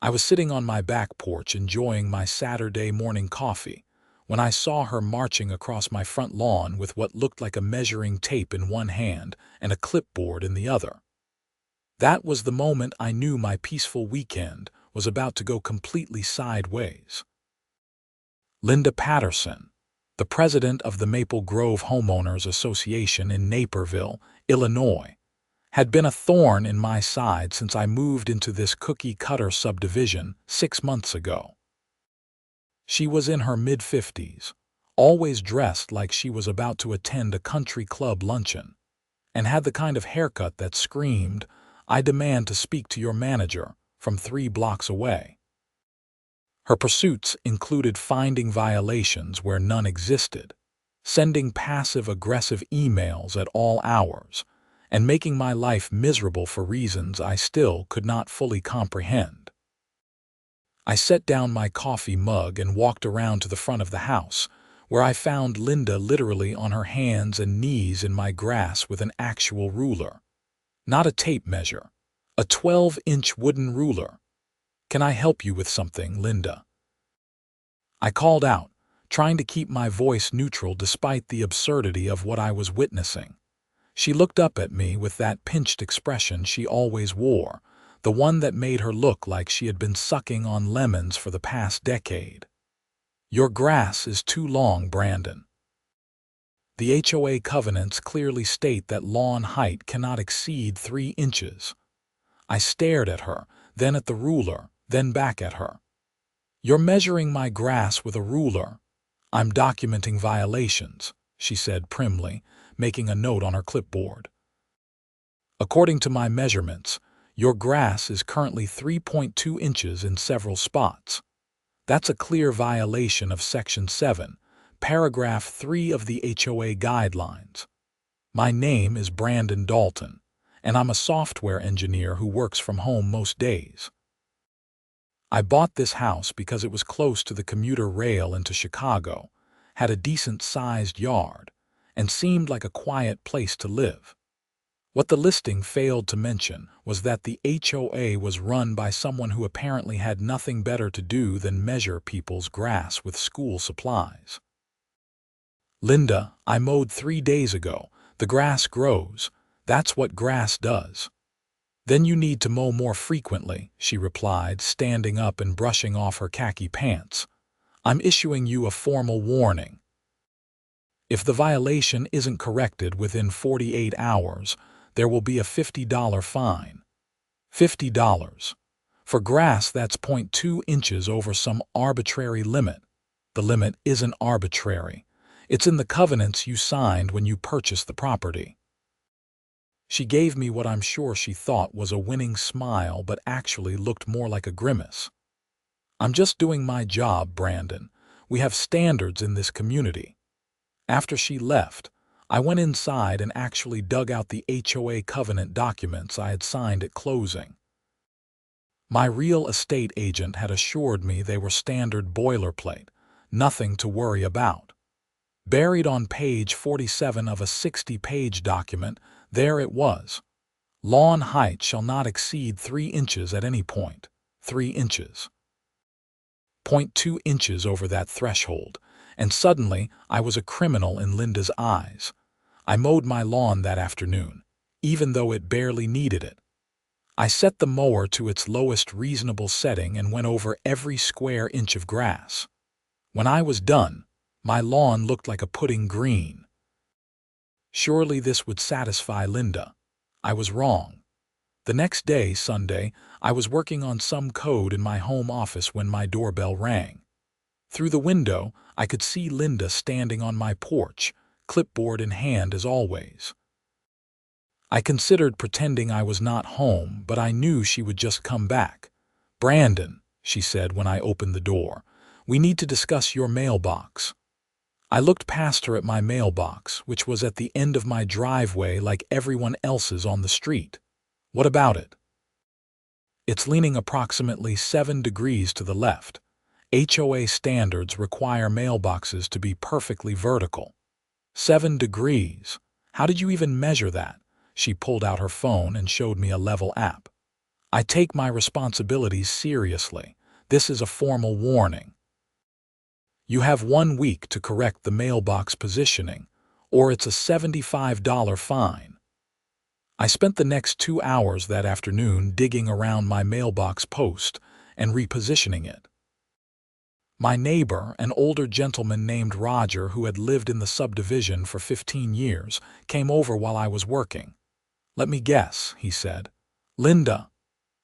I was sitting on my back porch enjoying my Saturday morning coffee when I saw her marching across my front lawn with what looked like a measuring tape in one hand and a clipboard in the other. That was the moment I knew my peaceful weekend was about to go completely sideways. Linda Patterson, the president of the Maple Grove Homeowners Association in Naperville, Illinois, had been a thorn in my side since I moved into this cookie-cutter subdivision 6 months ago. She was in her mid-50s, always dressed like she was about to attend a country club luncheon, and had the kind of haircut that screamed, "I demand to speak to your manager," from 3 blocks away. Her pursuits included finding violations where none existed, sending passive-aggressive emails at all hours, and making my life miserable for reasons I still could not fully comprehend. I set down my coffee mug and walked around to the front of the house, where I found Linda literally on her hands and knees in my grass with an actual ruler. Not a tape measure, a 12-inch wooden ruler. "Can I help you with something, Linda?" I called out, trying to keep my voice neutral despite the absurdity of what I was witnessing. She looked up at me with that pinched expression she always wore, the one that made her look like she had been sucking on lemons for the past decade. "Your grass is too long, Brandon. The HOA covenants clearly state that lawn height cannot exceed 3 inches. I stared at her, then at the ruler, then back at her. "You're measuring my grass with a ruler. I'm documenting violations," she said primly, making a note on her clipboard. "According to my measurements, your grass is currently 3.2 inches in several spots. That's a clear violation of Section 7, Paragraph 3 of the HOA guidelines. My name is Brandon Dalton, and I'm a software engineer who works from home most days. I bought this house because it was close to the commuter rail into Chicago, had a decent-sized yard, and seemed like a quiet place to live. What the listing failed to mention was that the HOA was run by someone who apparently had nothing better to do than measure people's grass with school supplies. "Linda, I mowed 3 days ago. The grass grows. That's what grass does." "Then you need to mow more frequently," she replied, standing up and brushing off her khaki pants. "I'm issuing you a formal warning. If the violation isn't corrected within 48 hours, there will be a $50 fine. $50. For grass that's 0.2 inches over some arbitrary limit. The limit isn't arbitrary. It's in the covenants you signed when you purchased the property." She gave me what I'm sure she thought was a winning smile but actually looked more like a grimace. "I'm just doing my job, Brandon. We have standards in this community." After she left, I went inside and actually dug out the HOA covenant documents I had signed at closing. My real estate agent had assured me they were standard boilerplate, nothing to worry about. Buried on page 47 of a 60-page document, there it was. Lawn height shall not exceed 3 inches at any point. 3 inches. 0.2 inches over that threshold, and suddenly I was a criminal in Linda's eyes. I mowed my lawn that afternoon, even though it barely needed it. I set the mower to its lowest reasonable setting and went over every square inch of grass. When I was done, my lawn looked like a pudding green. Surely this would satisfy Linda. I was wrong. The next day, Sunday, I was working on some code in my home office when my doorbell rang. Through the window, I could see Linda standing on my porch, clipboard in hand as always. I considered pretending I was not home, but I knew she would just come back. "Brandon," she said when I opened the door, "we need to discuss your mailbox." I looked past her at my mailbox, which was at the end of my driveway like everyone else's on the street. "What about it?" "It's leaning approximately 7 degrees to the left. HOA standards require mailboxes to be perfectly vertical." 7 degrees? How did you even measure that? She pulled out her phone and showed me a level app. I take my responsibilities seriously. This is a formal warning. You have 1 week to correct the mailbox positioning, or it's a $75 fine. I spent the next 2 hours that afternoon digging around my mailbox post and repositioning it. My neighbor, an older gentleman named Roger who had lived in the subdivision for 15 years, came over while I was working. "Let me guess," he said. "Linda,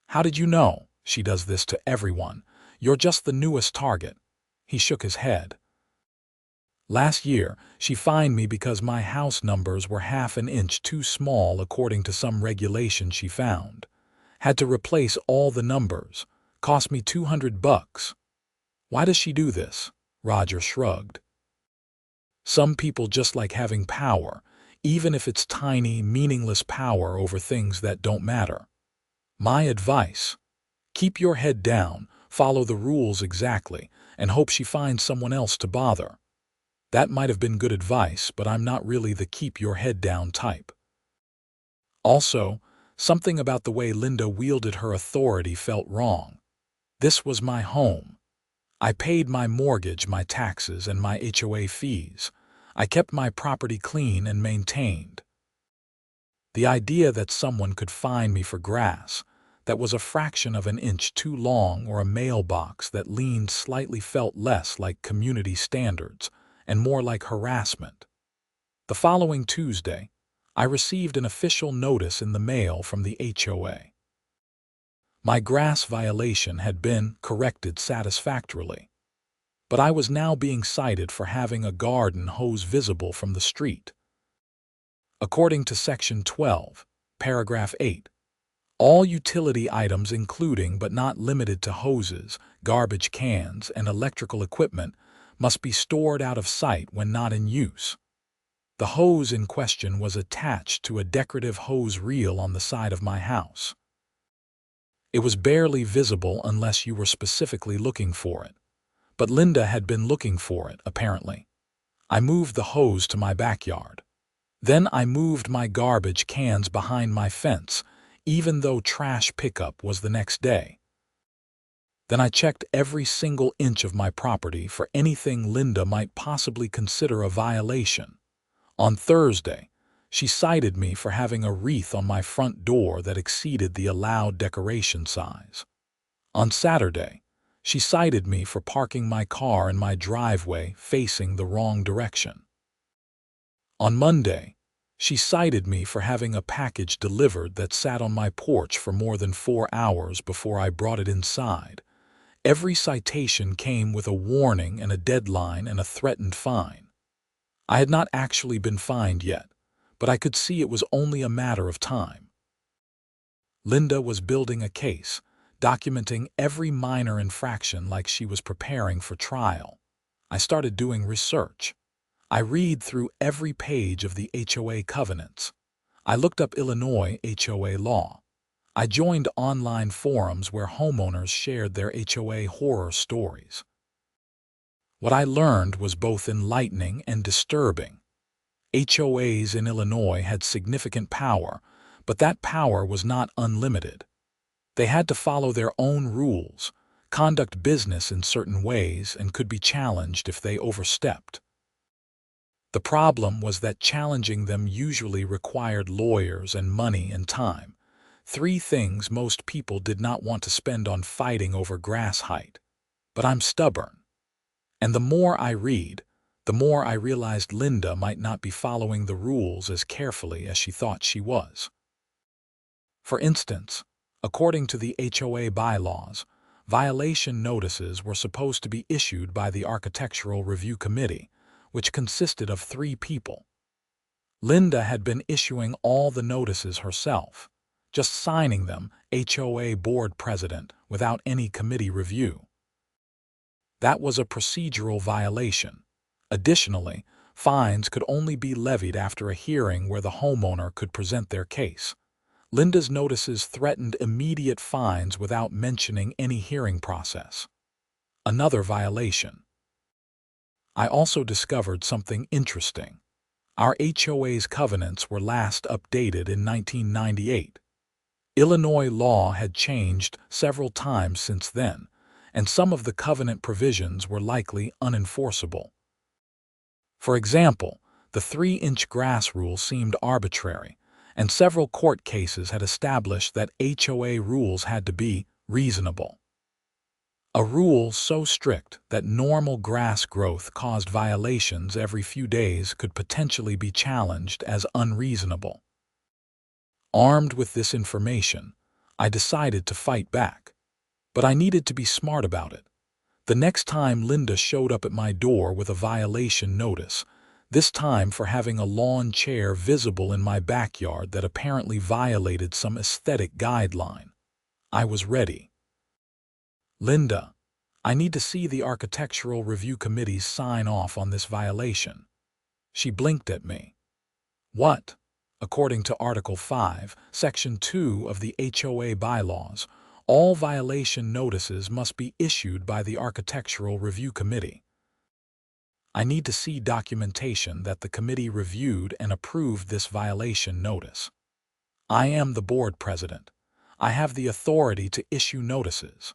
how did you know? She does this to everyone. You're just the newest target." He shook his head. "Last year, she fined me because my house numbers were half an inch too small according to some regulation she found. Had to replace all the numbers. Cost me $200. Why does she do this?" Roger shrugged. "Some people just like having power, even if it's tiny, meaningless power over things that don't matter. My advice: keep your head down, follow the rules exactly, and hope she finds someone else to bother." That might have been good advice, but I'm not really the keep your head down type. Also, something about the way Linda wielded her authority felt wrong. This was my home. I paid my mortgage, my taxes, and my HOA fees. I kept my property clean and maintained. The idea that someone could fine me for grass that was a fraction of an inch too long or a mailbox that leaned slightly felt less like community standards and more like harassment. The following Tuesday, I received an official notice in the mail from the HOA. My grass violation had been corrected satisfactorily, but I was now being cited for having a garden hose visible from the street. According to Section 12, Paragraph 8, all utility items including but not limited to hoses, garbage cans, and electrical equipment must be stored out of sight when not in use. The hose in question was attached to a decorative hose reel on the side of my house. It was barely visible unless you were specifically looking for it, but Linda had been looking for it, apparently. I moved the hose to my backyard. Then I moved my garbage cans behind my fence, even though trash pickup was the next day. Then I checked every single inch of my property for anything Linda might possibly consider a violation. On Thursday, she cited me for having a wreath on my front door that exceeded the allowed decoration size. On Saturday, she cited me for parking my car in my driveway facing the wrong direction. On Monday, she cited me for having a package delivered that sat on my porch for more than 4 hours before I brought it inside. Every citation came with a warning and a deadline and a threatened fine. I had not actually been fined yet, but I could see it was only a matter of time. Linda was building a case, documenting every minor infraction like she was preparing for trial. I started doing research. I read through every page of the HOA covenants. I looked up Illinois HOA law. I joined online forums where homeowners shared their HOA horror stories. What I learned was both enlightening and disturbing. HOAs in Illinois had significant power, but that power was not unlimited. They had to follow their own rules, conduct business in certain ways, and could be challenged if they overstepped. The problem was that challenging them usually required lawyers and money and time, 3 things most people did not want to spend on fighting over grass height. But I'm stubborn. And the more I read, the more I realized Linda might not be following the rules as carefully as she thought she was. For instance, according to the HOA bylaws, violation notices were supposed to be issued by the Architectural Review Committee, which consisted of 3 people. Linda had been issuing all the notices herself, just signing them, HOA board president, without any committee review. That was a procedural violation. Additionally, fines could only be levied after a hearing where the homeowner could present their case. Linda's notices threatened immediate fines without mentioning any hearing process. Another violation. I also discovered something interesting. Our HOA's covenants were last updated in 1998. Illinois law had changed several times since then, and some of the covenant provisions were likely unenforceable. For example, the 3-inch grass rule seemed arbitrary, and several court cases had established that HOA rules had to be reasonable. A rule so strict that normal grass growth caused violations every few days could potentially be challenged as unreasonable. Armed with this information, I decided to fight back. But I needed to be smart about it. The next time Linda showed up at my door with a violation notice, this time for having a lawn chair visible in my backyard that apparently violated some aesthetic guideline, I was ready. "Linda, I need to see the Architectural Review Committee's sign off on this violation." She blinked at me. "What?" According to Article 5, Section 2 of the HOA bylaws, all violation notices must be issued by the Architectural Review Committee. I need to see documentation that the committee reviewed and approved this violation notice. I am the board president. I have the authority to issue notices.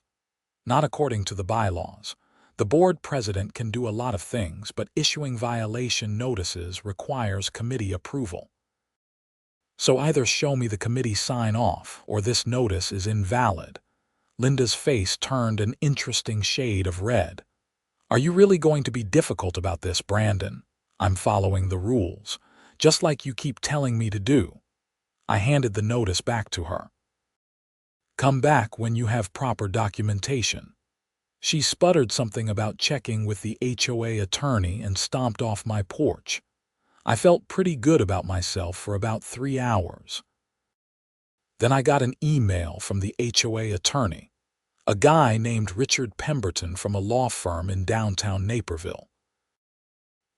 Not according to the bylaws. The board president can do a lot of things, but issuing violation notices requires committee approval. So either show me the committee sign off or this notice is invalid. Linda's face turned an interesting shade of red. "Are you really going to be difficult about this, Brandon? I'm following the rules, just like you keep telling me to do." I handed the notice back to her. "Come back when you have proper documentation." She sputtered something about checking with the HOA attorney and stomped off my porch. I felt pretty good about myself for about 3 hours. Then I got an email from the HOA attorney, a guy named Richard Pemberton from a law firm in downtown Naperville.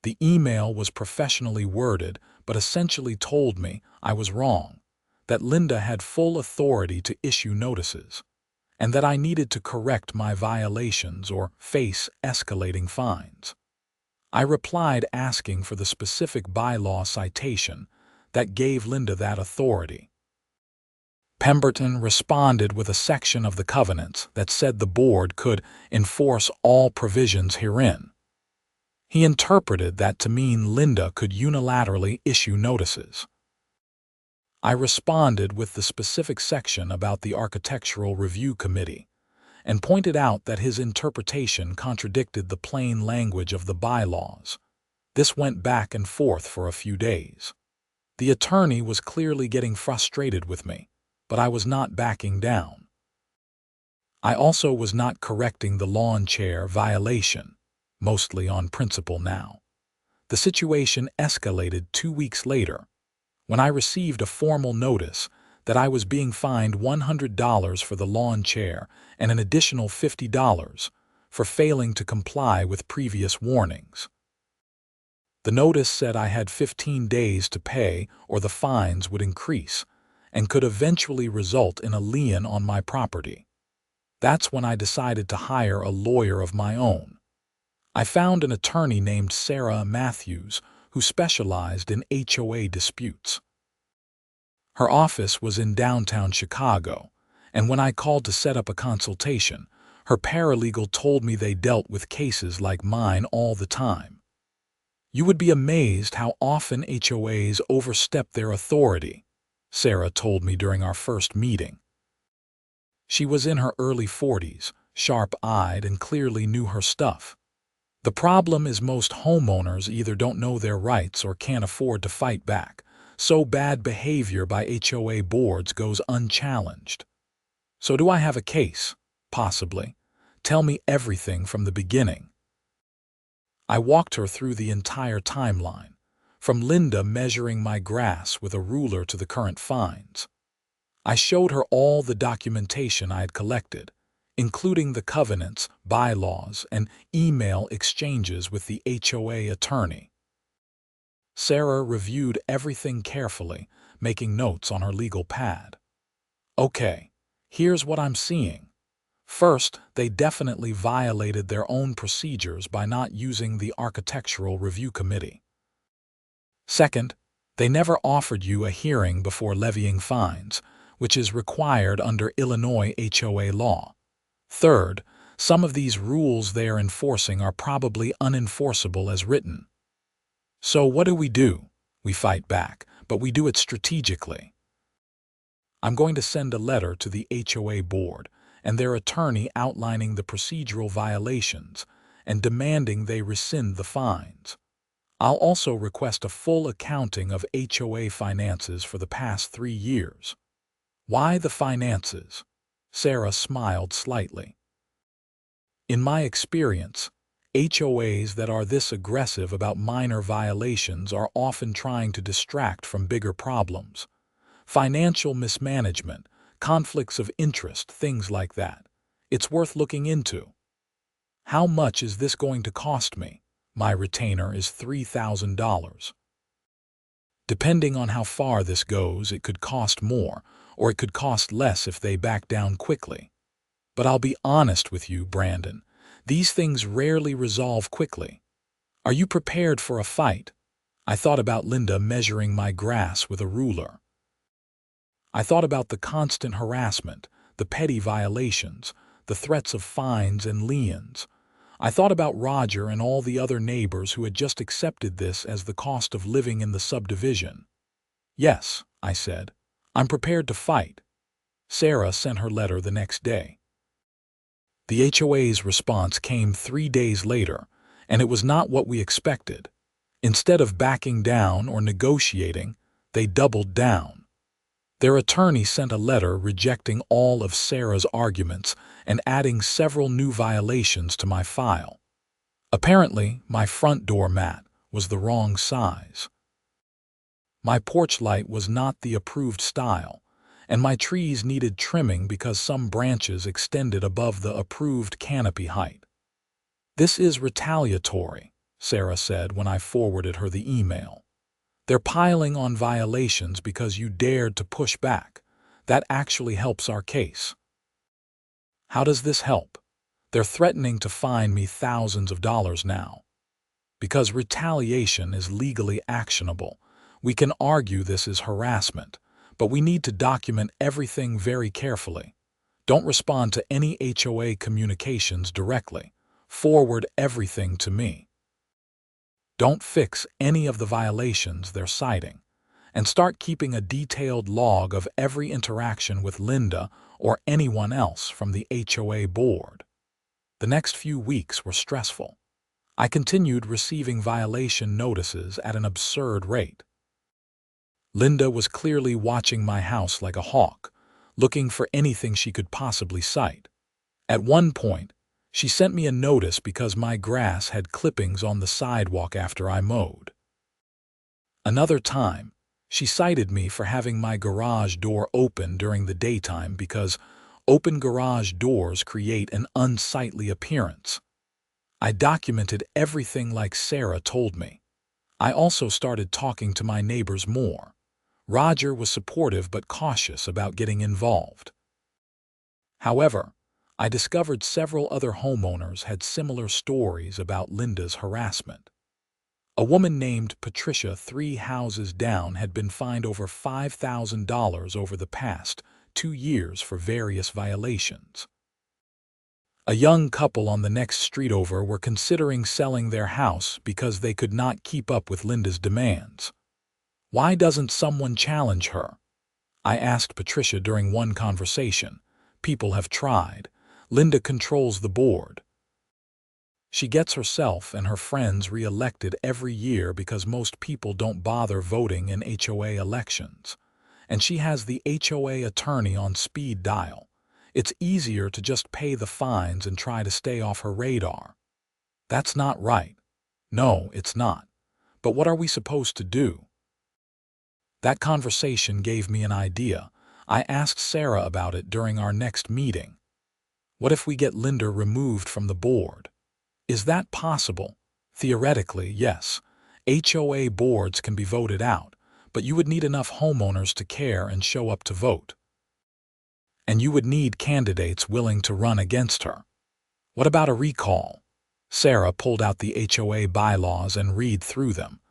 The email was professionally worded, but essentially told me I was wrong, that Linda had full authority to issue notices, and that I needed to correct my violations or face escalating fines. I replied asking for the specific bylaw citation that gave Linda that authority. Pemberton responded with a section of the covenants that said the board could enforce all provisions herein. He interpreted that to mean Linda could unilaterally issue notices. I responded with the specific section about the Architectural Review Committee and pointed out that his interpretation contradicted the plain language of the bylaws. This went back and forth for a few days. The attorney was clearly getting frustrated with me, but I was not backing down. I also was not correcting the lawn chair violation, mostly on principle now. The situation escalated 2 weeks later, when I received a formal notice that I was being fined $100 for the lawn chair and an additional $50 for failing to comply with previous warnings. The notice said I had 15 days to pay or the fines would increase and could eventually result in a lien on my property. That's when I decided to hire a lawyer of my own. I found an attorney named Sarah Matthews who specialized in HOA disputes. Her office was in downtown Chicago, and when I called to set up a consultation, her paralegal told me they dealt with cases like mine all the time. "You would be amazed how often HOAs overstep their authority," Sarah told me during our first meeting. She was in her early 40s, sharp-eyed, and clearly knew her stuff. "The problem is most homeowners either don't know their rights or can't afford to fight back, so bad behavior by HOA boards goes unchallenged. So do I have a case? Possibly. Tell me everything from the beginning." I walked her through the entire timeline, from Linda measuring my grass with a ruler to the current fines. I showed her all the documentation I had collected, including the covenants, bylaws, and email exchanges with the HOA attorney. Sarah reviewed everything carefully, making notes on her legal pad. "Okay, here's what I'm seeing. First, they definitely violated their own procedures by not using the Architectural Review Committee. Second, they never offered you a hearing before levying fines, which is required under Illinois HOA law. Third, some of these rules they are enforcing are probably unenforceable as written. So what do? We fight back, but we do it strategically. I'm going to send a letter to the HOA board and their attorney outlining the procedural violations and demanding they rescind the fines. I'll also request a full accounting of HOA finances for the past 3 years. Why the finances? Sarah smiled slightly. In my experience, HOAs that are this aggressive about minor violations are often trying to distract from bigger problems. Financial mismanagement, conflicts of interest, things like that. It's worth looking into. How much is this going to cost me? My retainer is $3,000. Depending on how far this goes, it could cost more, or it could cost less if they back down quickly. But I'll be honest with you, Brandon. These things rarely resolve quickly. Are you prepared for a fight? I thought about Linda measuring my grass with a ruler. I thought about the constant harassment, the petty violations, the threats of fines and liens. I thought about Roger and all the other neighbors who had just accepted this as the cost of living in the subdivision. Yes, I said, I'm prepared to fight. Sarah sent her letter the next day. The HOA's response came 3 days later, and it was not what we expected. Instead of backing down or negotiating, they doubled down. Their attorney sent a letter rejecting all of Sarah's arguments and adding several new violations to my file. Apparently, my front door mat was the wrong size. My porch light was not the approved style, and my trees needed trimming because some branches extended above the approved canopy height. This is retaliatory, Sarah said when I forwarded her the email. They're piling on violations because you dared to push back. That actually helps our case. How does this help? They're threatening to fine me thousands of dollars now. Because retaliation is legally actionable, we can argue this is harassment, but we need to document everything very carefully. Don't respond to any HOA communications directly. Forward everything to me. Don't fix any of the violations they're citing, and start keeping a detailed log of every interaction with Linda or anyone else from the HOA board. The next few weeks were stressful. I continued receiving violation notices at an absurd rate. Linda was clearly watching my house like a hawk, looking for anything she could possibly cite. At one point, she sent me a notice because my grass had clippings on the sidewalk after I mowed. Another time, she cited me for having my garage door open during the daytime because open garage doors create an unsightly appearance. I documented everything like Sarah told me. I also started talking to my neighbors more. Roger was supportive but cautious about getting involved. However, I discovered several other homeowners had similar stories about Linda's harassment. A woman named Patricia 3 houses down had been fined over $5,000 over the past 2 years for various violations. A young couple on the next street over were considering selling their house because they could not keep up with Linda's demands. Why doesn't someone challenge her? I asked Patricia during one conversation. People have tried. Linda controls the board. She gets herself and her friends re-elected every year because most people don't bother voting in HOA elections. And she has the HOA attorney on speed dial. It's easier to just pay the fines and try to stay off her radar. That's not right. No, it's not. But what are we supposed to do? That conversation gave me an idea. I asked Sarah about it during our next meeting. What if we get Linda removed from the board? Is that possible? Theoretically, yes. HOA boards can be voted out, but you would need enough homeowners to care and show up to vote. And you would need candidates willing to run against her. What about a recall? Sarah pulled out the HOA bylaws and read through them.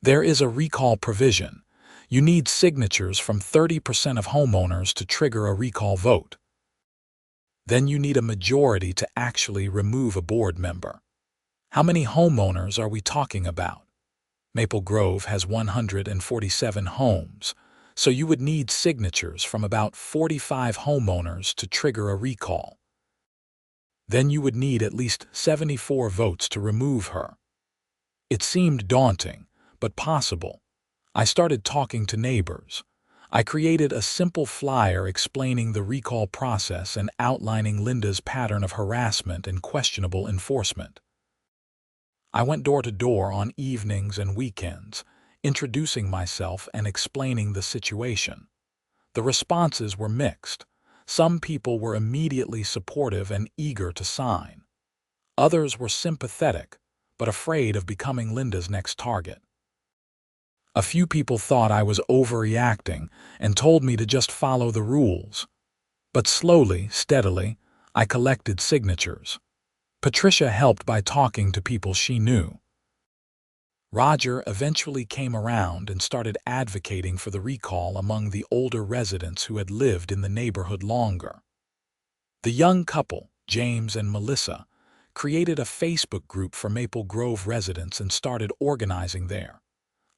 There is a recall provision. You need signatures from 30% of homeowners to trigger a recall vote. Then you need a majority to actually remove a board member. How many homeowners are we talking about? Maple Grove has 147 homes, so you would need signatures from about 45 homeowners to trigger a recall. Then you would need at least 74 votes to remove her. It seemed daunting, but possible. I started talking to neighbors. I created a simple flyer explaining the recall process and outlining Linda's pattern of harassment and questionable enforcement. I went door to door on evenings and weekends, introducing myself and explaining the situation. The responses were mixed. Some people were immediately supportive and eager to sign. Others were sympathetic, but afraid of becoming Linda's next target. A few people thought I was overreacting and told me to just follow the rules. But slowly, steadily, I collected signatures. Patricia helped by talking to people she knew. Roger eventually came around and started advocating for the recall among the older residents who had lived in the neighborhood longer. The young couple, James and Melissa, created a Facebook group for Maple Grove residents and started organizing there.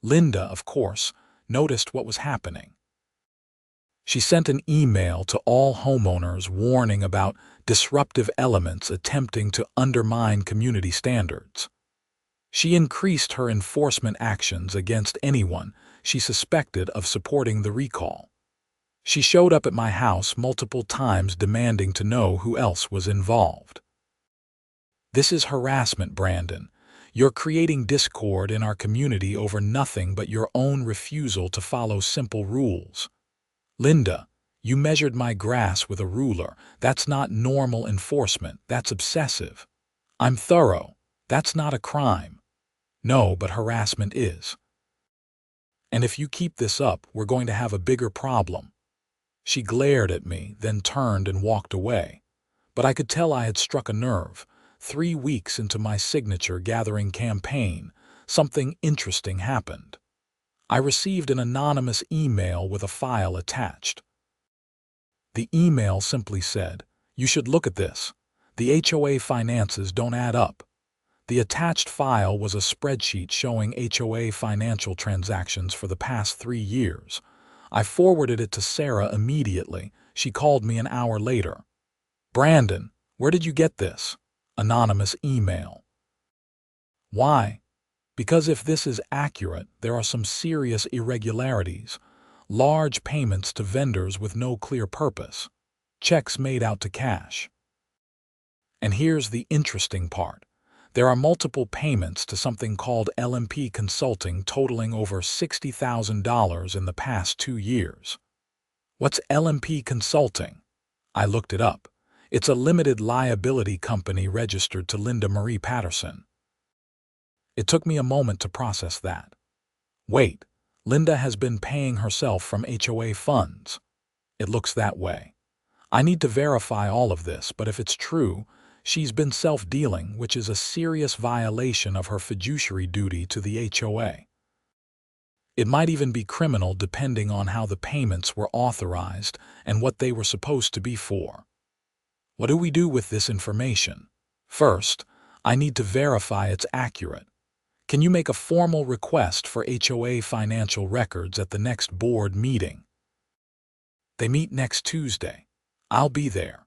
Linda, of course, noticed what was happening. She sent an email to all homeowners warning about disruptive elements attempting to undermine community standards. She increased her enforcement actions against anyone she suspected of supporting the recall. She showed up at my house multiple times demanding to know who else was involved. This is harassment, Brandon. You're creating discord in our community over nothing but your own refusal to follow simple rules. Linda, you measured my grass with a ruler. That's not normal enforcement. That's obsessive. I'm thorough. That's not a crime. No, but harassment is. And if you keep this up, we're going to have a bigger problem. She glared at me, then turned and walked away. But I could tell I had struck a nerve. 3 weeks into my signature-gathering campaign, something interesting happened. I received an anonymous email with a file attached. The email simply said, "You should look at this. The HOA finances don't add up." The attached file was a spreadsheet showing HOA financial transactions for the past 3 years. I forwarded it to Sarah immediately. She called me an hour later. "Brandon, where did you get this?" Anonymous email. Why? Because if this is accurate, there are some serious irregularities. Large payments to vendors with no clear purpose. Checks made out to cash. And here's the interesting part. There are multiple payments to something called LMP Consulting totaling over $60,000 in the past 2 years. What's LMP Consulting? I looked it up. It's a limited liability company registered to Linda Marie Patterson. It took me a moment to process that. Wait, Linda has been paying herself from HOA funds. It looks that way. I need to verify all of this, but if it's true, she's been self-dealing, which is a serious violation of her fiduciary duty to the HOA. It might even be criminal depending on how the payments were authorized and what they were supposed to be for. What do we do with this information? First, I need to verify it's accurate. Can you make a formal request for HOA financial records at the next board meeting? They meet next Tuesday. I'll be there.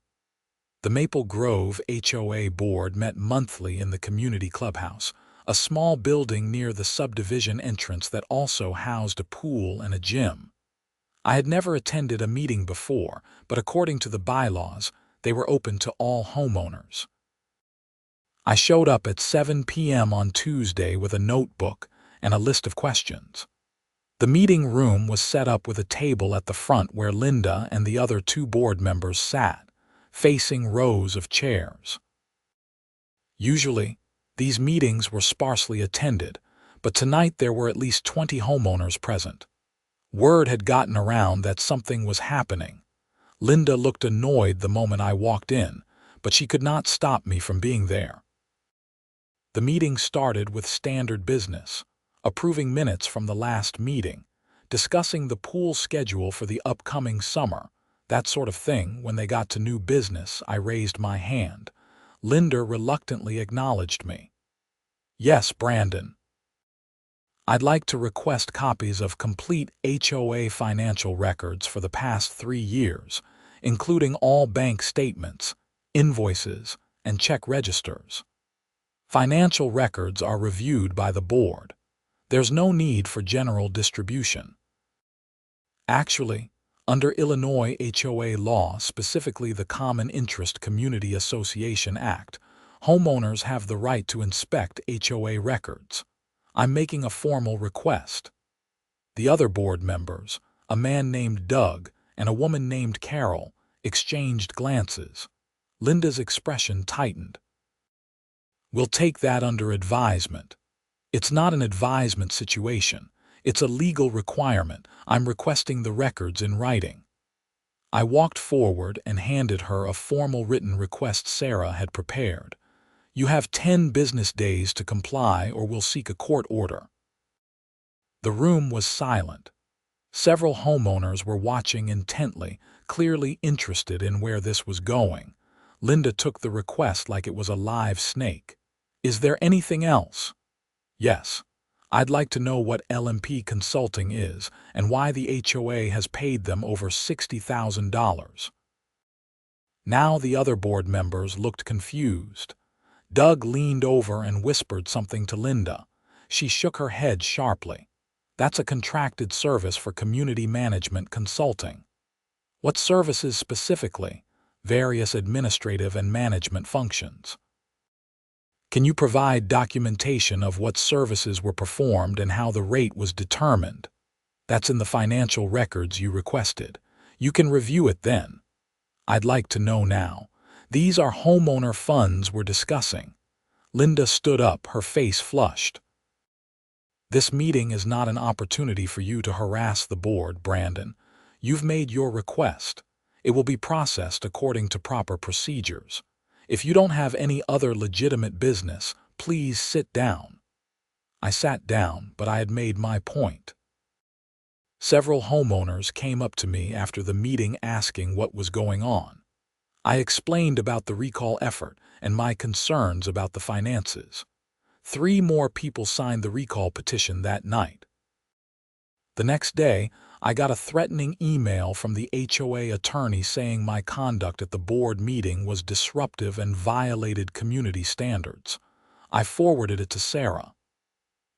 The Maple Grove HOA board met monthly in the community clubhouse, a small building near the subdivision entrance that also housed a pool and a gym. I had never attended a meeting before, but according to the bylaws, they were open to all homeowners. I showed up at 7 p.m. on Tuesday with a notebook and a list of questions. The meeting room was set up with a table at the front where Linda and the other 2 board members sat, facing rows of chairs. Usually, these meetings were sparsely attended, but tonight there were at least 20 homeowners present. Word had gotten around that something was happening. Linda looked annoyed the moment I walked in, but she could not stop me from being there. The meeting started with standard business, approving minutes from the last meeting, discussing the pool schedule for the upcoming summer, that sort of thing. When they got to new business, I raised my hand. Linda reluctantly acknowledged me. Yes, Brandon. I'd like to request copies of complete HOA financial records for the past 3 years, including all bank statements, invoices, and check registers. Financial records are reviewed by the board. There's no need for general distribution. Actually, under Illinois HOA law, specifically the Common Interest Community Association Act, homeowners have the right to inspect HOA records. I'm making a formal request. The other board members, a man named Doug and a woman named Carol, exchanged glances. Linda's expression tightened. We'll take that under advisement. It's not an advisement situation. It's a legal requirement. I'm requesting the records in writing. I walked forward and handed her a formal written request Sarah had prepared. You have 10 business days to comply or we'll seek a court order. The room was silent. Several homeowners were watching intently, clearly interested in where this was going. Linda took the request like it was a live snake. Is there anything else? Yes. I'd like to know what LMP Consulting is and why the HOA has paid them over $60,000. Now the other board members looked confused. Doug leaned over and whispered something to Linda. She shook her head sharply. That's a contracted service for community management consulting. What services specifically? Various administrative and management functions. Can you provide documentation of what services were performed and how the rate was determined? That's in the financial records you requested. You can review it then. I'd like to know now. These are homeowner funds we're discussing. Linda stood up, her face flushed. This meeting is not an opportunity for you to harass the board, Brandon. You've made your request. It will be processed according to proper procedures. If you don't have any other legitimate business, please sit down. I sat down, but I had made my point. Several homeowners came up to me after the meeting asking what was going on. I explained about the recall effort and my concerns about the finances. 3 more people signed the recall petition that night. The next day, I got a threatening email from the HOA attorney saying my conduct at the board meeting was disruptive and violated community standards. I forwarded it to Sarah.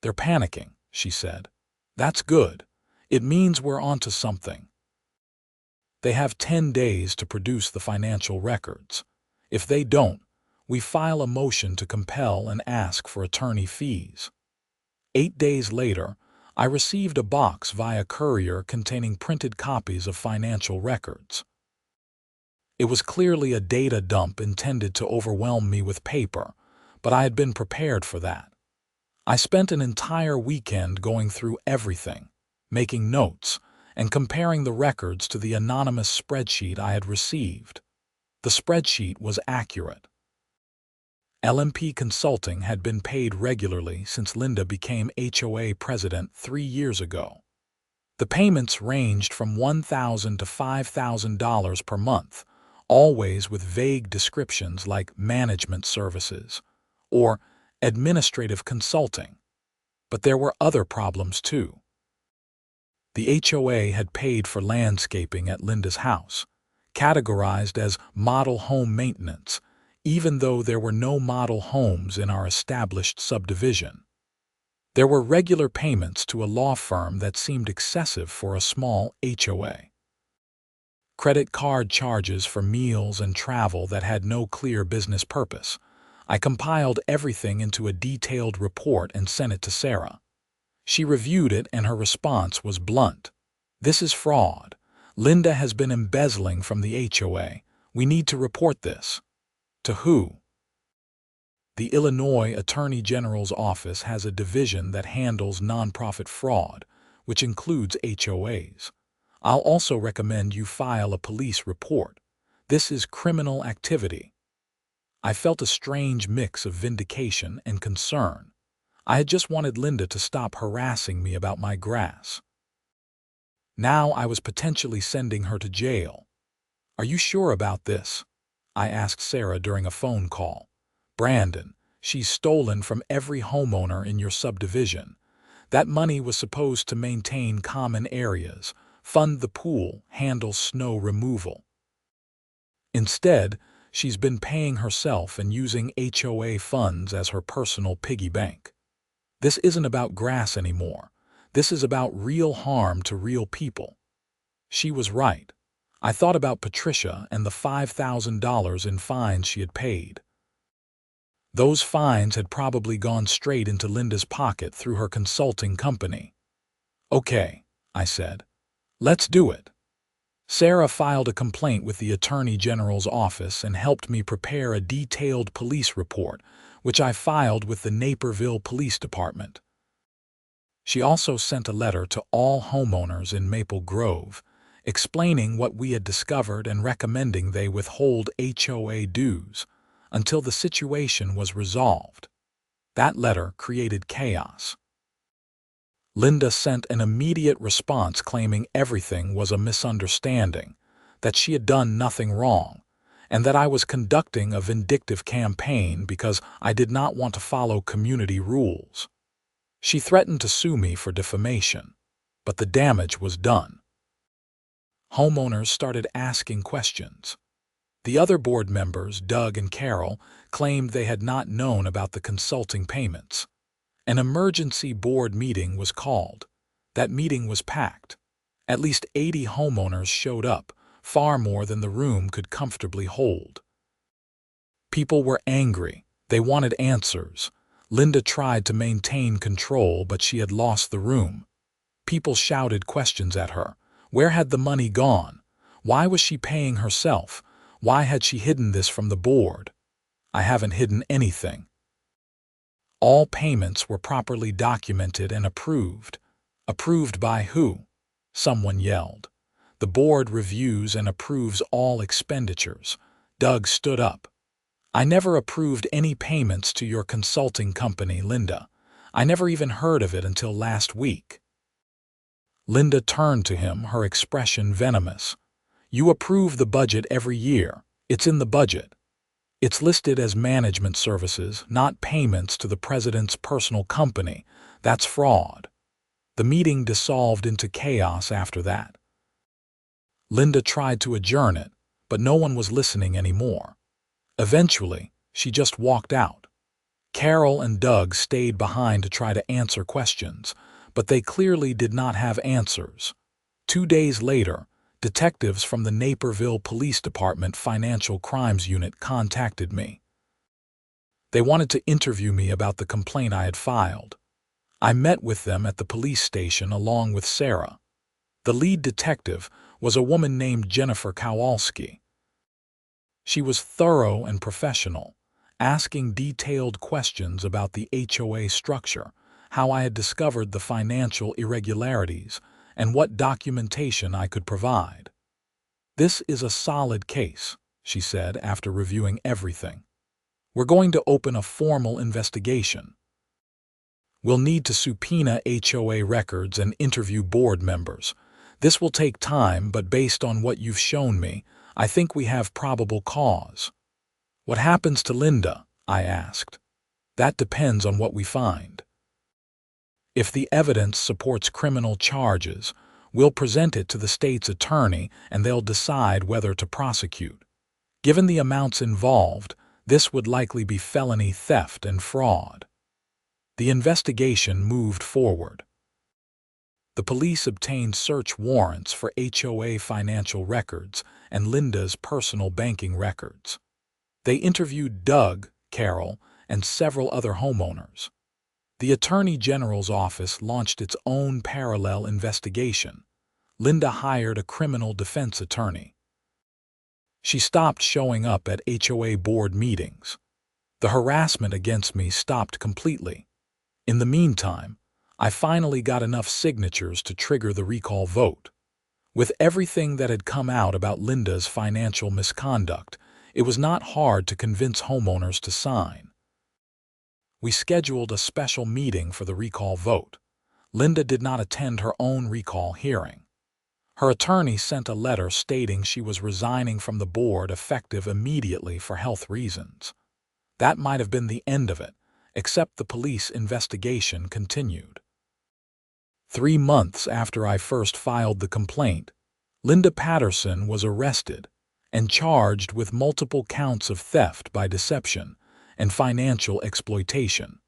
They're panicking, she said. That's good. It means we're onto something. They have 10 days to produce the financial records. If they don't, we file a motion to compel and ask for attorney fees. 8 days later, I received a box via courier containing printed copies of financial records. It was clearly a data dump intended to overwhelm me with paper, but I had been prepared for that. I spent an entire weekend going through everything, making notes, and comparing the records to the anonymous spreadsheet I had received. The spreadsheet was accurate. LMP Consulting had been paid regularly since Linda became HOA president 3 years ago. The payments ranged from $1,000 to $5,000 per month, always with vague descriptions like management services or administrative consulting. But there were other problems too. The HOA had paid for landscaping at Linda's house, categorized as model home maintenance, even though there were no model homes in our established subdivision. There were regular payments to a law firm that seemed excessive for a small HOA. Credit card charges for meals and travel that had no clear business purpose. I compiled everything into a detailed report and sent it to Sarah. She reviewed it and her response was blunt. This is fraud. Linda has been embezzling from the HOA. We need to report this. To who? The Illinois Attorney General's office has a division that handles nonprofit fraud, which includes HOAs. I'll also recommend you file a police report. This is criminal activity. I felt a strange mix of vindication and concern. I had just wanted Linda to stop harassing me about my grass. Now I was potentially sending her to jail. "Are you sure about this?" I asked Sarah during a phone call. "Brandon, she's stolen from every homeowner in your subdivision. That money was supposed to maintain common areas, fund the pool, handle snow removal. Instead, she's been paying herself and using HOA funds as her personal piggy bank. This isn't about grass anymore. This is about real harm to real people." She was right. I thought about Patricia and the $5,000 in fines she had paid. Those fines had probably gone straight into Linda's pocket through her consulting company. "Okay," I said. "Let's do it." Sarah filed a complaint with the Attorney General's office and helped me prepare a detailed police report, which I filed with the Naperville Police Department. She also sent a letter to all homeowners in Maple Grove, explaining what we had discovered and recommending they withhold HOA dues until the situation was resolved. That letter created chaos. Linda sent an immediate response claiming everything was a misunderstanding, that she had done nothing wrong, and that I was conducting a vindictive campaign because I did not want to follow community rules. She threatened to sue me for defamation, but the damage was done. Homeowners started asking questions. The other board members, Doug and Carol, claimed they had not known about the consulting payments. An emergency board meeting was called. That meeting was packed. At least 80 homeowners showed up, far more than the room could comfortably hold. People were angry. They wanted answers. Linda tried to maintain control, but she had lost the room. People shouted questions at her. Where had the money gone? Why was she paying herself? Why had she hidden this from the board? "I haven't hidden anything." All payments were properly documented and approved. "Approved by who?" someone yelled. "The board reviews and approves all expenditures." Doug stood up. "I never approved any payments to your consulting company, Linda. I never even heard of it until last week." Linda turned to him, her expression venomous. "You approve the budget every year. It's in the budget. It's listed as management services, not payments to the president's personal company. That's fraud." The meeting dissolved into chaos after that. Linda tried to adjourn it, but no one was listening anymore. Eventually, she just walked out. Carol and Doug stayed behind to try to answer questions, but they clearly did not have answers. 2 days later, detectives from the Naperville Police Department Financial Crimes Unit contacted me. They wanted to interview me about the complaint I had filed. I met with them at the police station along with Sarah. The lead detective was a woman named Jennifer Kowalski. She was thorough and professional, asking detailed questions about the HOA structure, how I had discovered the financial irregularities, and what documentation I could provide. "This is a solid case," she said after reviewing everything. "We're going to open a formal investigation. We'll need to subpoena HOA records and interview board members. This will take time, but based on what you've shown me, I think we have probable cause." "What happens to Linda?" I asked. "That depends on what we find. If the evidence supports criminal charges, we'll present it to the state's attorney and they'll decide whether to prosecute. Given the amounts involved, this would likely be felony theft and fraud." The investigation moved forward. The police obtained search warrants for HOA financial records and Linda's personal banking records. They interviewed Doug, Carol, and several other homeowners. The Attorney General's office launched its own parallel investigation. Linda hired a criminal defense attorney. She stopped showing up at HOA board meetings. The harassment against me stopped completely. In the meantime, I finally got enough signatures to trigger the recall vote. With everything that had come out about Linda's financial misconduct, it was not hard to convince homeowners to sign. We scheduled a special meeting for the recall vote. Linda did not attend her own recall hearing. Her attorney sent a letter stating she was resigning from the board effective immediately for health reasons. That might have been the end of it, except the police investigation continued. 3 months after I first filed the complaint, Linda Patterson was arrested and charged with multiple counts of theft by deception and financial exploitation.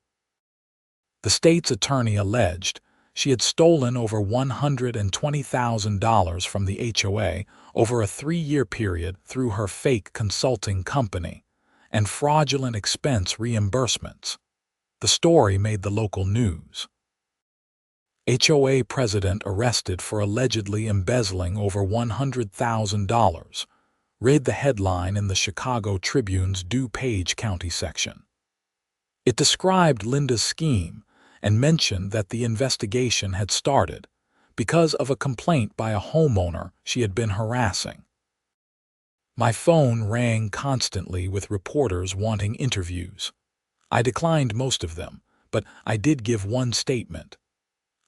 The state's attorney alleged she had stolen over $120,000 from the HOA over a 3-year period through her fake consulting company and fraudulent expense reimbursements. The story made the local news. HOA president arrested for allegedly embezzling over $100,000, read the headline in the Chicago Tribune's DuPage County section. It described Linda's scheme and mentioned that the investigation had started because of a complaint by a homeowner she had been harassing. My phone rang constantly with reporters wanting interviews. I declined most of them, but I did give one statement.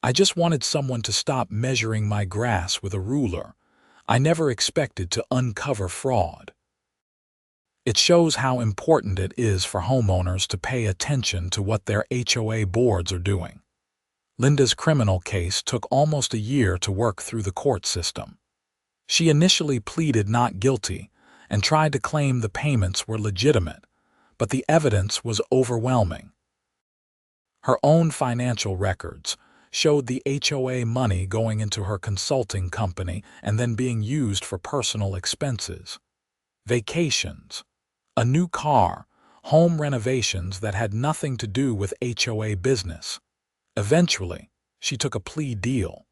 I just wanted someone to stop measuring my grass with a ruler. I never expected to uncover fraud. It shows how important it is for homeowners to pay attention to what their HOA boards are doing. Linda's criminal case took almost a year to work through the court system. She initially pleaded not guilty and tried to claim the payments were legitimate, but the evidence was overwhelming. Her own financial records showed the HOA money going into her consulting company and then being used for personal expenses, vacations, a new car, home renovations that had nothing to do with HOA business. Eventually, she took a plea deal.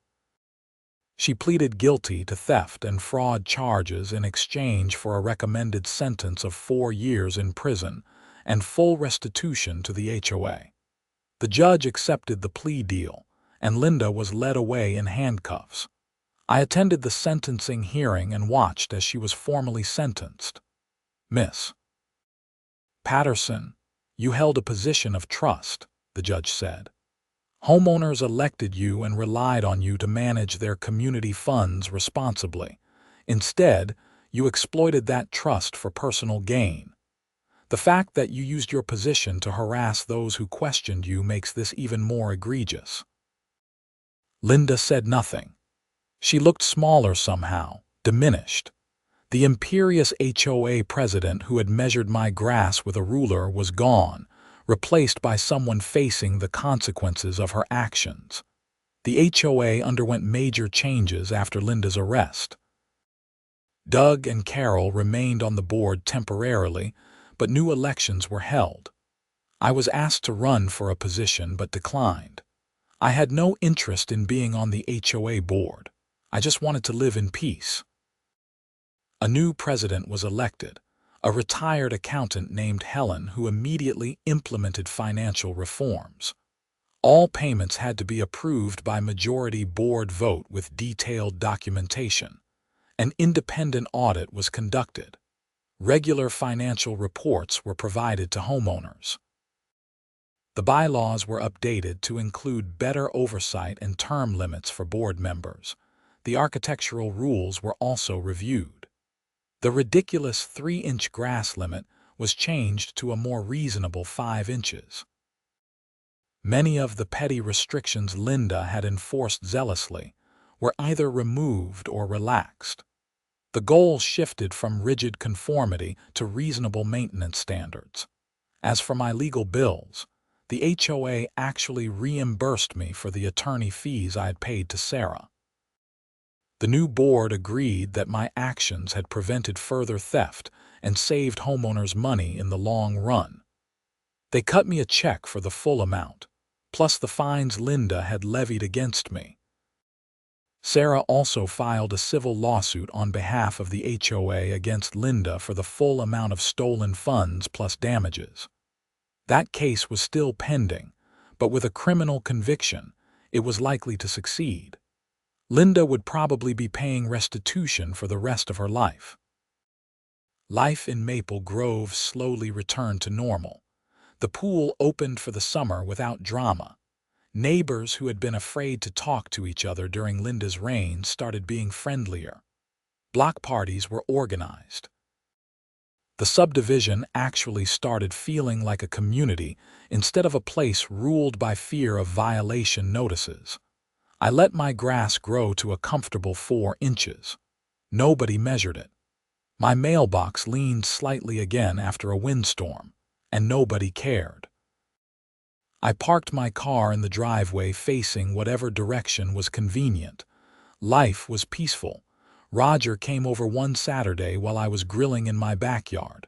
She pleaded guilty to theft and fraud charges in exchange for a recommended sentence of 4 years in prison and full restitution to the HOA. The judge accepted the plea deal, and Linda was led away in handcuffs. I attended the sentencing hearing and watched as she was formally sentenced. Miss Patterson, you held a position of trust, the judge said. Homeowners elected you and relied on you to manage their community funds responsibly. Instead, you exploited that trust for personal gain. The fact that you used your position to harass those who questioned you makes this even more egregious. Linda said nothing. She looked smaller somehow, diminished. The imperious HOA president who had measured my grass with a ruler was gone, replaced by someone facing the consequences of her actions. The HOA underwent major changes after Linda's arrest. Doug and Carol remained on the board temporarily, but new elections were held. I was asked to run for a position but declined. I had no interest in being on the HOA board. I just wanted to live in peace. A new president was elected, a retired accountant named Helen who immediately implemented financial reforms. All payments had to be approved by majority board vote with detailed documentation. An independent audit was conducted. Regular financial reports were provided to homeowners. The bylaws were updated to include better oversight and term limits for board members. The architectural rules were also reviewed. The ridiculous 3-inch grass limit was changed to a more reasonable 5 inches. Many of the petty restrictions Linda had enforced zealously were either removed or relaxed. The goal shifted from rigid conformity to reasonable maintenance standards. As for my legal bills, the HOA actually reimbursed me for the attorney fees I had paid to Sarah. The new board agreed that my actions had prevented further theft and saved homeowners money in the long run. They cut me a check for the full amount, plus the fines Linda had levied against me. Sarah also filed a civil lawsuit on behalf of the HOA against Linda for the full amount of stolen funds plus damages. That case was still pending, but with a criminal conviction, it was likely to succeed. Linda would probably be paying restitution for the rest of her life. Life in Maple Grove slowly returned to normal. The pool opened for the summer without drama. Neighbors who had been afraid to talk to each other during Linda's reign started being friendlier. Block parties were organized. The subdivision actually started feeling like a community instead of a place ruled by fear of violation notices. I let my grass grow to a comfortable 4 inches. Nobody measured it. My mailbox leaned slightly again after a windstorm, and nobody cared. I parked my car in the driveway facing whatever direction was convenient. Life was peaceful. Roger came over one Saturday while I was grilling in my backyard.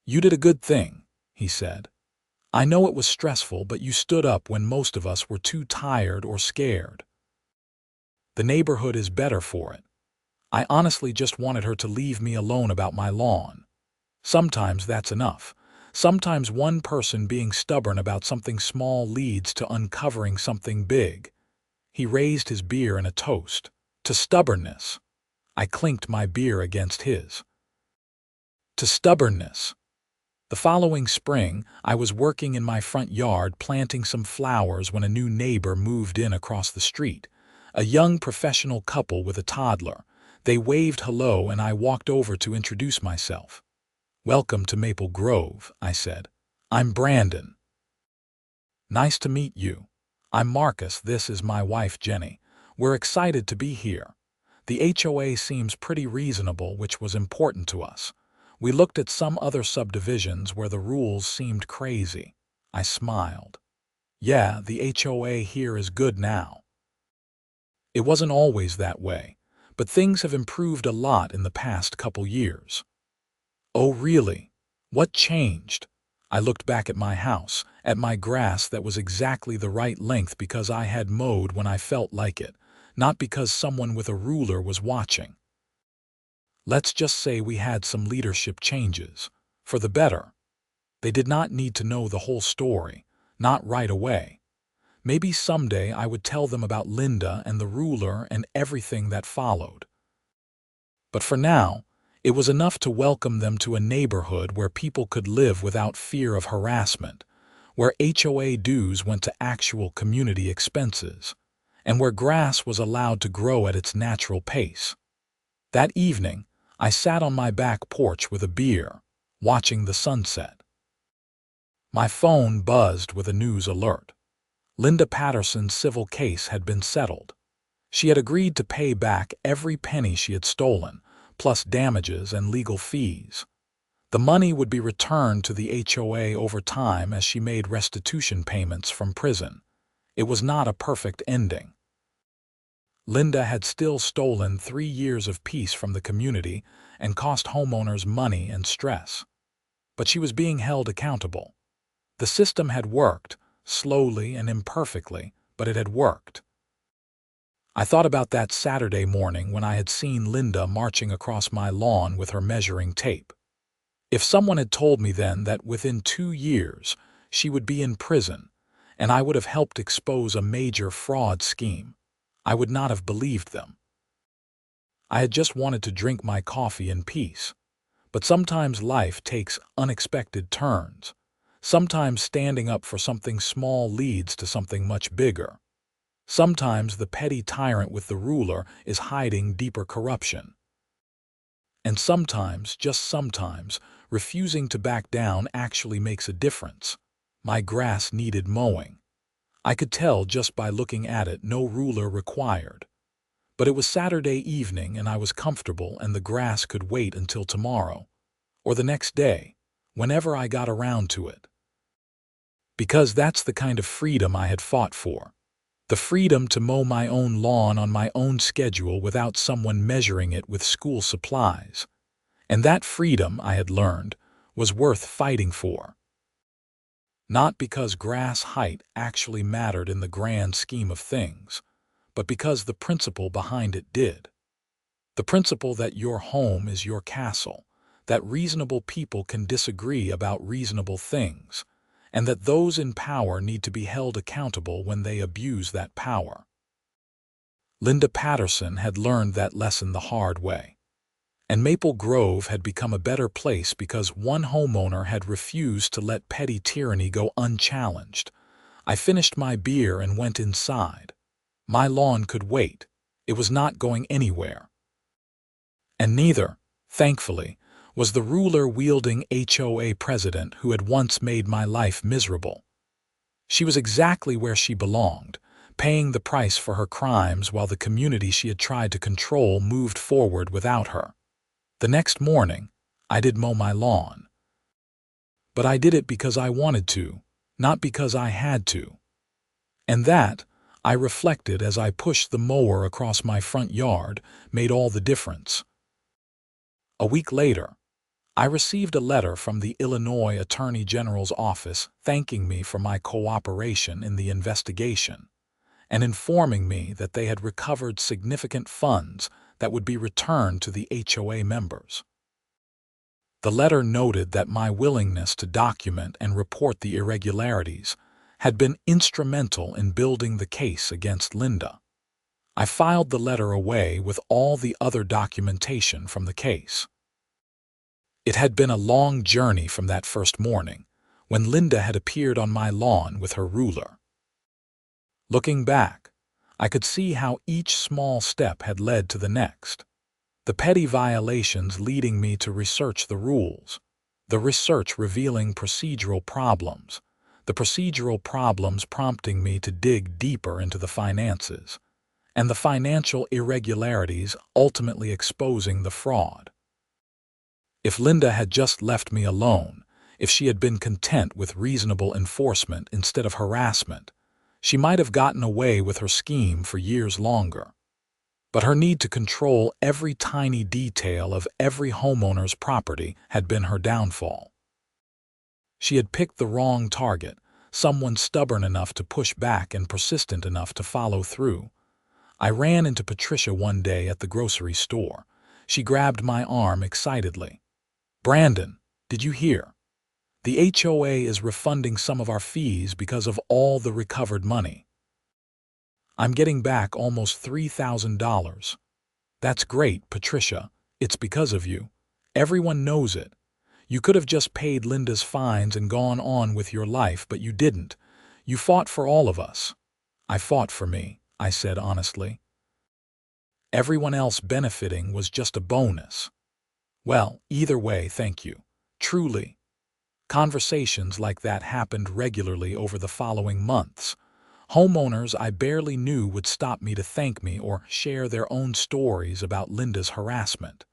"You did a good thing," he said. "I know it was stressful, but you stood up when most of us were too tired or scared. The neighborhood is better for it. I honestly just wanted her to leave me alone about my lawn. Sometimes that's enough. Sometimes one person being stubborn about something small leads to uncovering something big." He raised his beer in a toast. "To stubbornness." I clinked my beer against his. "To stubbornness." The following spring, I was working in my front yard planting some flowers when a new neighbor moved in across the street. A young professional couple with a toddler. They waved hello and I walked over to introduce myself. "Welcome to Maple Grove," I said. "I'm Brandon." "Nice to meet you. I'm Marcus. This is my wife Jenny. We're excited to be here. The HOA seems pretty reasonable, which was important to us. We looked at some other subdivisions where the rules seemed crazy." I smiled. "Yeah, the HOA here is good now. It wasn't always that way, but things have improved a lot in the past couple years." "Oh, really? What changed?" I looked back at my house, at my grass that was exactly the right length because I had mowed when I felt like it, not because someone with a ruler was watching. Let's just say we had some leadership changes. For the better. They did not need to know the whole story, not right away. Maybe someday I would tell them about Linda and the ruler and everything that followed. But for now, it was enough to welcome them to a neighborhood where people could live without fear of harassment, where HOA dues went to actual community expenses, and where grass was allowed to grow at its natural pace. That evening, I sat on my back porch with a beer, watching the sunset. My phone buzzed with a news alert. Linda Patterson's civil case had been settled. She had agreed to pay back every penny she had stolen, plus damages and legal fees. The money would be returned to the HOA over time as she made restitution payments from prison. It was not a perfect ending. Linda had still stolen 3 years of peace from the community and cost homeowners money and stress. But she was being held accountable. The system had worked, slowly and imperfectly, but it had worked. I thought about that Saturday morning when I had seen Linda marching across my lawn with her measuring tape. If someone had told me then that within 2 years she would be in prison and I would have helped expose a major fraud scheme, I would not have believed them. I had just wanted to drink my coffee in peace. But sometimes life takes unexpected turns. Sometimes standing up for something small leads to something much bigger. Sometimes the petty tyrant with the ruler is hiding deeper corruption. And sometimes, just sometimes, refusing to back down actually makes a difference. My grass needed mowing. I could tell just by looking at it, no ruler required. But it was Saturday evening and I was comfortable and the grass could wait until tomorrow, or the next day, whenever I got around to it. Because that's the kind of freedom I had fought for. The freedom to mow my own lawn on my own schedule without someone measuring it with school supplies. And that freedom, I had learned, was worth fighting for. Not because grass height actually mattered in the grand scheme of things, but because the principle behind it did. The principle that your home is your castle, that reasonable people can disagree about reasonable things, and that those in power need to be held accountable when they abuse that power. Linda Patterson had learned that lesson the hard way. And Maple Grove had become a better place because one homeowner had refused to let petty tyranny go unchallenged. I finished my beer and went inside. My lawn could wait. It was not going anywhere. And neither, thankfully, was the ruler-wielding HOA president who had once made my life miserable. She was exactly where she belonged, paying the price for her crimes while the community she had tried to control moved forward without her. The next morning, I did mow my lawn. But I did it because I wanted to, not because I had to. And that, I reflected as I pushed the mower across my front yard, made all the difference. A week later, I received a letter from the Illinois Attorney General's office thanking me for my cooperation in the investigation and informing me that they had recovered significant funds that would be returned to the HOA members. The letter noted that my willingness to document and report the irregularities had been instrumental in building the case against Linda. I filed the letter away with all the other documentation from the case. It had been a long journey from that first morning, when Linda had appeared on my lawn with her ruler. Looking back, I could see how each small step had led to the next. The petty violations leading me to research the rules, the research revealing procedural problems, the procedural problems prompting me to dig deeper into the finances, and the financial irregularities ultimately exposing the fraud. If Linda had just left me alone, if she had been content with reasonable enforcement instead of harassment, she might have gotten away with her scheme for years longer. But her need to control every tiny detail of every homeowner's property had been her downfall. She had picked the wrong target, someone stubborn enough to push back and persistent enough to follow through. I ran into Patricia one day at the grocery store. She grabbed my arm excitedly. "Brandon, did you hear? The HOA is refunding some of our fees because of all the recovered money. I'm getting back almost $3,000. That's great, Patricia. It's because of you. Everyone knows it. You could have just paid Linda's fines and gone on with your life, but you didn't. You fought for all of us." "I fought for me," I said honestly. "Everyone else benefiting was just a bonus." "Well, either way, thank you. Truly." Conversations like that happened regularly over the following months. Homeowners I barely knew would stop me to thank me or share their own stories about Linda's harassment.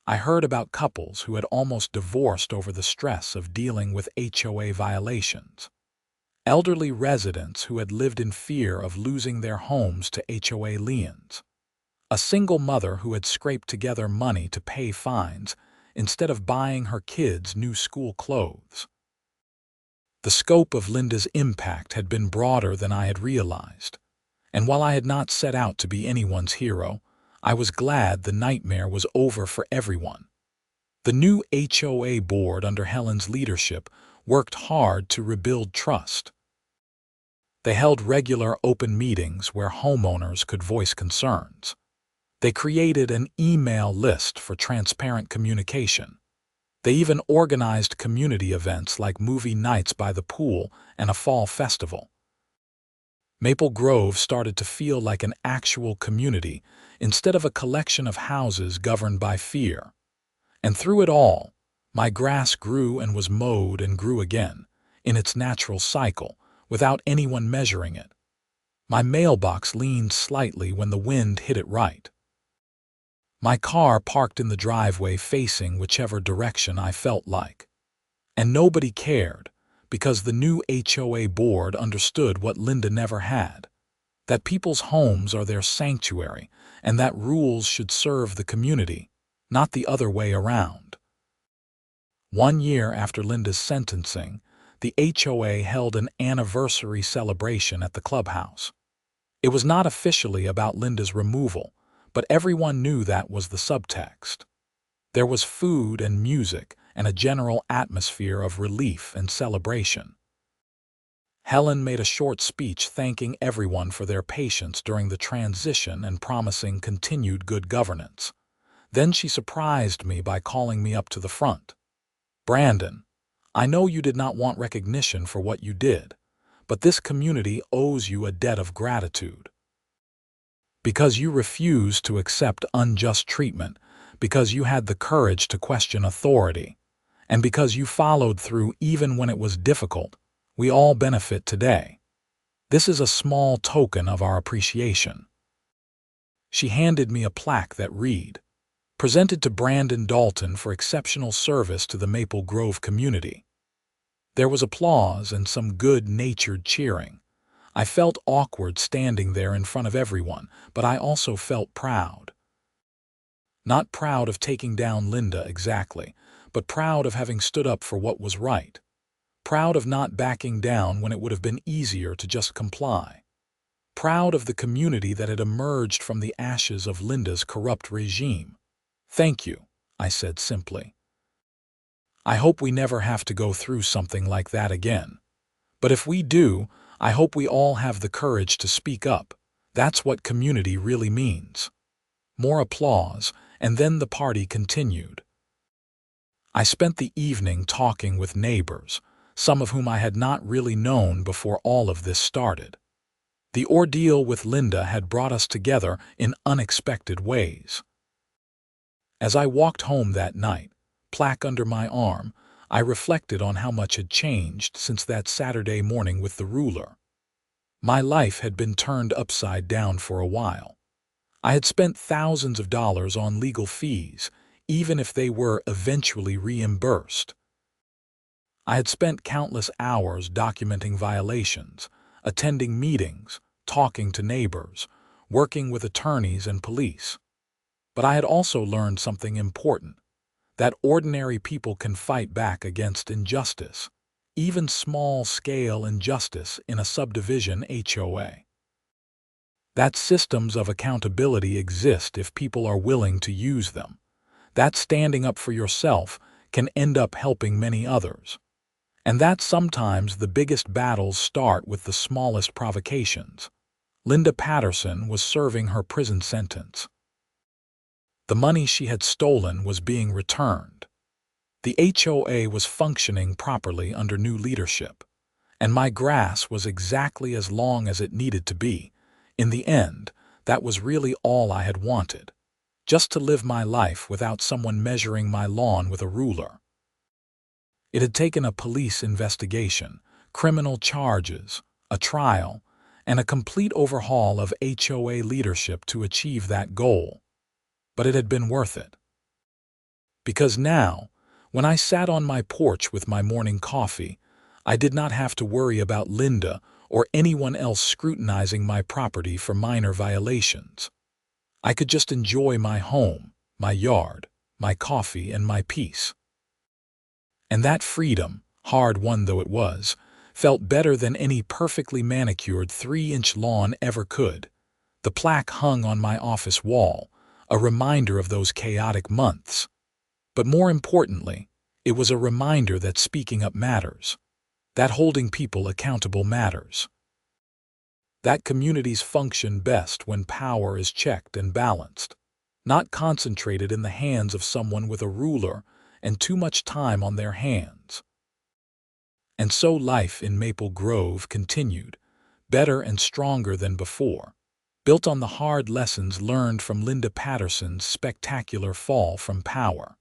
I heard about couples who had almost divorced over the stress of dealing with HOA violations. Elderly residents who had lived in fear of losing their homes to HOA liens. A single mother who had scraped together money to pay fines instead of buying her kids new school clothes. The scope of Linda's impact had been broader than I had realized, and while I had not set out to be anyone's hero, I was glad the nightmare was over for everyone. The new HOA board under Helen's leadership worked hard to rebuild trust. They held regular open meetings where homeowners could voice concerns. They created an email list for transparent communication. They even organized community events like movie nights by the pool and a fall festival. Maple Grove started to feel like an actual community instead of a collection of houses governed by fear. And through it all, my grass grew and was mowed and grew again, in its natural cycle, without anyone measuring it. My mailbox leaned slightly when the wind hit it right. My car parked in the driveway facing whichever direction I felt like. And nobody cared, because the new HOA board understood what Linda never had, that people's homes are their sanctuary and that rules should serve the community, not the other way around. 1 year after Linda's sentencing, the HOA held an anniversary celebration at the clubhouse. It was not officially about Linda's removal, but everyone knew that was the subtext. There was food and music and a general atmosphere of relief and celebration. Helen made a short speech thanking everyone for their patience during the transition and promising continued good governance. Then she surprised me by calling me up to the front. "Brandon, I know you did not want recognition for what you did, but this community owes you a debt of gratitude. Because you refused to accept unjust treatment, because you had the courage to question authority, and because you followed through even when it was difficult, we all benefit today. This is a small token of our appreciation. She handed me a plaque that read, "Presented to Brandon Dalton for exceptional service to the Maple Grove community." There was applause and some good-natured cheering. I felt awkward standing there in front of everyone, but I also felt proud. Not proud of taking down Linda exactly, but proud of having stood up for what was right. Proud of not backing down when it would have been easier to just comply. Proud of the community that had emerged from the ashes of Linda's corrupt regime. "Thank you," I said simply. "I hope we never have to go through something like that again. But if we do, I hope we all have the courage to speak up. That's what community really means." More applause, and then the party continued. I spent the evening talking with neighbors, some of whom I had not really known before all of this started. The ordeal with Linda had brought us together in unexpected ways. As I walked home that night, plaque under my arm, I reflected on how much had changed since that Saturday morning with the ruler. My life had been turned upside down for a while. I had spent thousands of dollars on legal fees, even if they were eventually reimbursed. I had spent countless hours documenting violations, attending meetings, talking to neighbors, working with attorneys and police. But I had also learned something important, that ordinary people can fight back against injustice, even small-scale injustice in a subdivision HOA. That systems of accountability exist if people are willing to use them. That standing up for yourself can end up helping many others. And that sometimes the biggest battles start with the smallest provocations. Linda Patterson was serving her prison sentence. The money she had stolen was being returned. The HOA was functioning properly under new leadership, and my grass was exactly as long as it needed to be. In the end, that was really all I had wanted, just to live my life without someone measuring my lawn with a ruler. It had taken a police investigation, criminal charges, a trial, and a complete overhaul of HOA leadership to achieve that goal. But it had been worth it. Because now, when I sat on my porch with my morning coffee, I did not have to worry about Linda or anyone else scrutinizing my property for minor violations. I could just enjoy my home, my yard, my coffee, and my peace. And that freedom, hard-won though it was, felt better than any perfectly manicured 3-inch lawn ever could. The plaque hung on my office wall, a reminder of those chaotic months. But more importantly, it was a reminder that speaking up matters, that holding people accountable matters. That communities function best when power is checked and balanced, not concentrated in the hands of someone with a ruler and too much time on their hands. And so life in Maple Grove continued, better and stronger than before, built on the hard lessons learned from Linda Patterson's spectacular fall from power.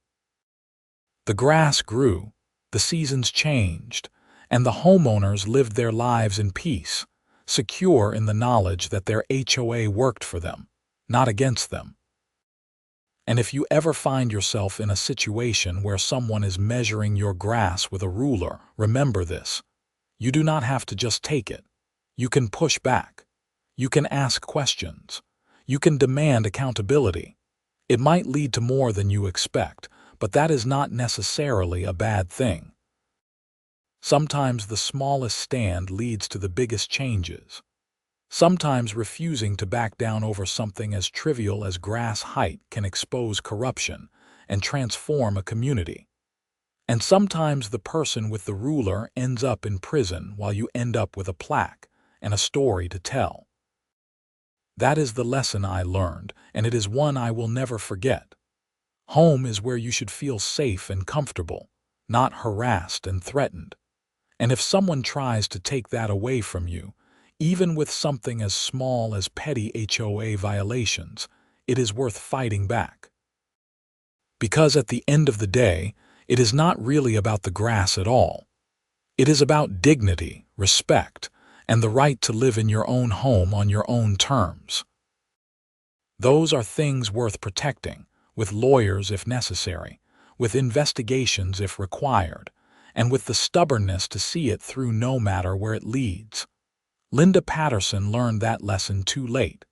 The grass grew, the seasons changed, and the homeowners lived their lives in peace, secure in the knowledge that their HOA worked for them, not against them. And if you ever find yourself in a situation where someone is measuring your grass with a ruler, remember this. You do not have to just take it. You can push back. You can ask questions. You can demand accountability. It might lead to more than you expect, but that is not necessarily a bad thing. Sometimes the smallest stand leads to the biggest changes. Sometimes refusing to back down over something as trivial as grass height can expose corruption and transform a community. And sometimes the person with the ruler ends up in prison while you end up with a plaque and a story to tell. That is the lesson I learned, and it is one I will never forget. Home is where you should feel safe and comfortable, not harassed and threatened. And if someone tries to take that away from you, even with something as small as petty HOA violations, it is worth fighting back. Because at the end of the day, it is not really about the grass at all. It is about dignity, respect, and the right to live in your own home on your own terms. Those are things worth protecting, with lawyers if necessary, with investigations if required, and with the stubbornness to see it through no matter where it leads. Linda Patterson learned that lesson too late.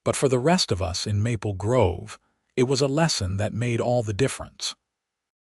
But for the rest of us in Maple Grove, it was a lesson that made all the difference.